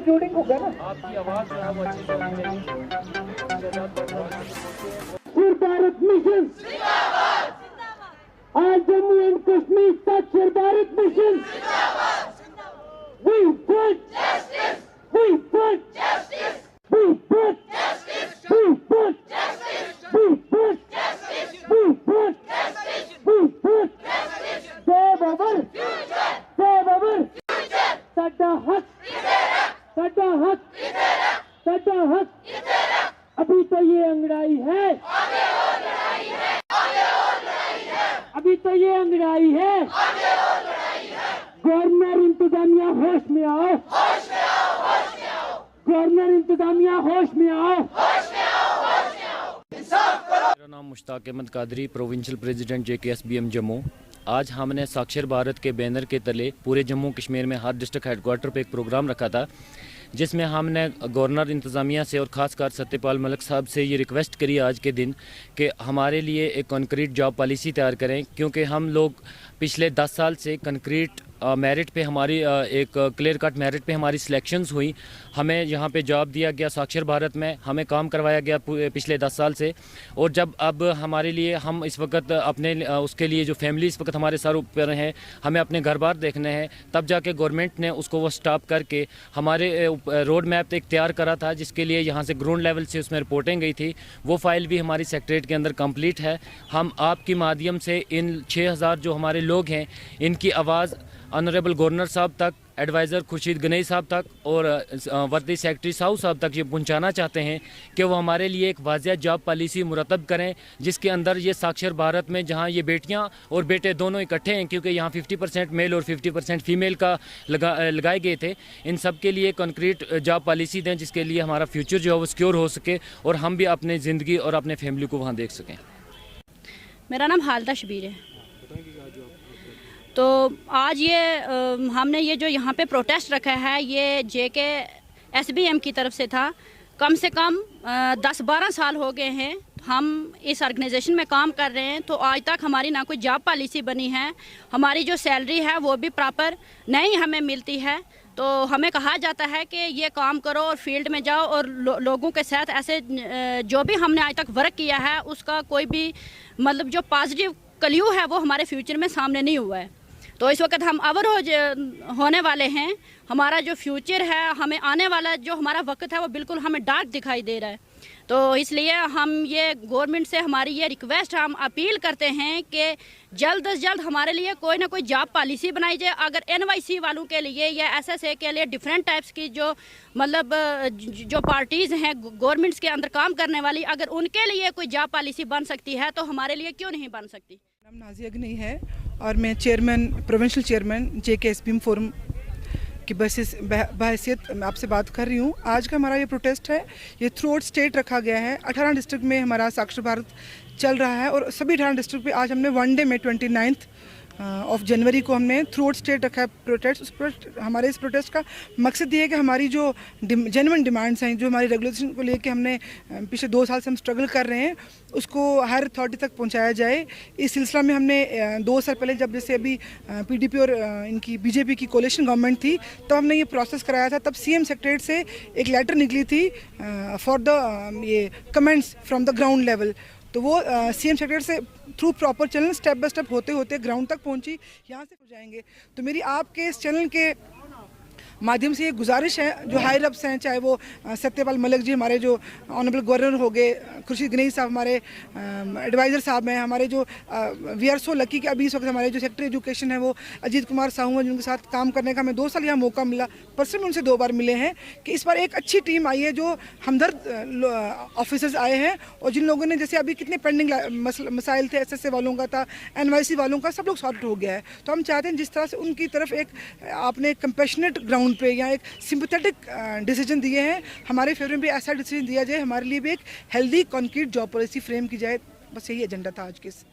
Including होगा ना। आपकी आवाज जो है वो अच्छी से होनी चाहिए। भारत मिशन आज जम्मू एंड कश्मीर साक्षर Bharat mission We want justice. We want justice. We want justice. We want justice. We want justice. We want justice. We want justice. Save our future. Save our future. साडा हक साडा हक साडा हक अभी तो ये अंगड़ाई है, आगे और लड़ाई है, आगे और लड़ाई है। अभी तो ये अंगड़ाई है, आगे और लड़ाई है। गवर्नर इंतजामिया होश में आओ, होश में आओ, होश में आओ। गवर्नर इंतजामिया होश में आओ, होश में आओ, होश में आओ। इंसाफ करो। मेरा नाम Mushtaq Ahmad Qadri, provincial president JKSBM Jammu. आज हमने साक्षर भारत के बैनर के तले पूरे जम्मू कश्मीर में हर डिस्ट्रिक्ट हेडक्वार्टर पे एक प्रोग्राम रखा था, जिसमें हमने गवर्नर इंतज़ामिया से और ख़ासकर सत्यपाल मलिक साहब से ये रिक्वेस्ट करी आज के दिन कि हमारे लिए एक कंक्रीट जॉब पॉलिसी तैयार करें, क्योंकि हम लोग पिछले 10 साल से कंक्रीट मेरिट पे हमारी एक क्लियर कट मेरिट पे हमारी सिलेक्शंस हुई, हमें यहाँ पे जॉब दिया गया साक्षर भारत में, हमें काम करवाया गया पिछले 10 साल से। और जब अब हमारे लिए हम इस वक्त अपने उसके लिए जो फैमिली इस वक्त हमारे सर ऊपर हैं, हमें अपने घर बार देखने हैं, तब जाके गवर्नमेंट ने उसको वो स्टॉप करके हमारे रोड मैप एक तैयार करा था, जिसके लिए यहाँ से ग्राउंड लेवल से उसमें रिपोर्टिंग गई थी। वो फाइल भी हमारी सेक्रेटरीट के अंदर कंप्लीट है। हम आपके माध्यम से इन 6000 जो हमारे लोग हैं, इनकी आवाज़ ऑनरेबल गवर्नर साहब तक, एडवाइज़र खुर्शीद गनई साहब तक और वर्दी सेक्रेटरी साहू साहब तक ये पहुंचाना चाहते हैं कि वो हमारे लिए एक वाज़िया जॉब पॉलिसी मुरतब करें, जिसके अंदर ये साक्षर भारत में जहां ये बेटियां और बेटे दोनों इकट्ठे हैं, क्योंकि यहाँ 50% मेल और 50% फीमेल का लगाए गए थे, इन सब के लिए कंक्रीट जॉब पॉलिसी दें, जिसके लिए हमारा फ्यूचर जो है वो सिक्योर हो सके और हम भी अपनी ज़िंदगी और अपने फैमिली को वहाँ देख सकें। मेरा नाम हालदा शबीर है। तो आज ये हमने ये जो यहाँ पे प्रोटेस्ट रखा है, ये JKSBM की तरफ से था। कम से कम 10-12 साल हो गए हैं हम इस ऑर्गेनाइजेशन में काम कर रहे हैं, तो आज तक हमारी ना कोई जॉब पॉलिसी बनी है, हमारी जो सैलरी है वो भी प्रॉपर नहीं हमें मिलती है। तो हमें कहा जाता है कि ये काम करो और फील्ड में जाओ और लोगों के साथ ऐसे जो भी हमने आज तक वर्क किया है उसका कोई भी मतलब जो पॉजिटिव क्ल्यू है वो हमारे फ्यूचर में सामने नहीं हुआ है। तो इस वक्त हम अवरोज होने वाले हैं। हमारा जो फ्यूचर है, हमें आने वाला जो हमारा वक्त है वो बिल्कुल हमें डार्क दिखाई दे रहा है। तो इसलिए हम ये गवर्नमेंट से हमारी ये रिक्वेस्ट, हम अपील करते हैं कि जल्द से जल्द हमारे लिए कोई ना कोई जॉब पॉलिसी बनाई जाए। अगर NYC वालों के लिए या SSA के लिए डिफरेंट टाइप्स की जो मतलब जो पार्टीज़ हैं गवर्नमेंट्स के अंदर काम करने वाली, अगर उनके लिए कोई जॉब पॉलिसी बन सकती है तो हमारे लिए क्यों नहीं बन सकती। नाम नाजिया गनई है और मैं प्रोविंशियल चेयरमैन JKSBM फोरम की बहैसियत मैं आपसे बात कर रही हूँ। आज का हमारा ये प्रोटेस्ट है, ये थ्रू आउट स्टेट रखा गया है। 18 डिस्ट्रिक्ट में हमारा साक्षर भारत चल रहा है और सभी 18 डिस्ट्रिक्ट पे आज हमने 1 डे में 29 ऑफ जनवरी को हमने थ्रू आउट स्टेट रखा है प्रोटेस्ट। हमारे इस प्रोटेस्ट का मकसद ये है कि हमारी जो जेन्युइन डिमांड्स हैं, जो हमारी रेगुलेशन को लेके हमने पिछले 2 साल से हम स्ट्रगल कर रहे हैं, उसको हर अथॉरिटी तक पहुंचाया जाए। इस सिलसिला में हमने 2 साल पहले, जब जैसे अभी PDP और इनकी BJP की कोalition गवर्नमेंट थी, तब हमने ये प्रोसेस कराया था। तब CM सेक्रेटरीट से एक लेटर निकली थी फॉर द ये comments from the ground level. तो वो CM सेक्रेटरी से through proper channel step by step होते होते ग्राउंड तक पहुंची, यहाँ से हो जाएंगे। तो मेरी आपके इस चैनल के माध्यम से ये गुजारिश है, जो हायर अप्स हैं, चाहे वो सत्यपाल मलिक जी हमारे जो ऑनरेबल गवर्नर हो गए, खुर्शीद गनई साहब हमारे एडवाइज़र साहब हैं, हमारे जो वी आर सो लकी कि अभी इस वक्त हमारे जो सेक्रेटरी एजुकेशन है वो अजीत कुमार साहू हैं, जिनके साथ काम करने का हमें 2 साल यहाँ मौका मिला। पर्सनली उनसे 2 बार मिले हैं कि इस बार एक अच्छी टीम आई है, जो हमदर्द ऑफिसर्स आए हैं और जिन लोगों ने जैसे अभी कितने पेंडिंग मसाइल थे, SSA वालों का था, NYC वालों का, सब लोग सॉर्ट हो गया है। तो हम चाहते हैं जिस तरह से उनकी तरफ एक आपने कंपैशनेट ग्राउंड पे या एक सिंपैथेटिक डिसीजन दिए हैं, हमारे फेवर में भी ऐसा डिसीजन दिया जाए, हमारे लिए भी एक healthy concrete job policy frame की जाए। बस यही एजेंडा था आज के इस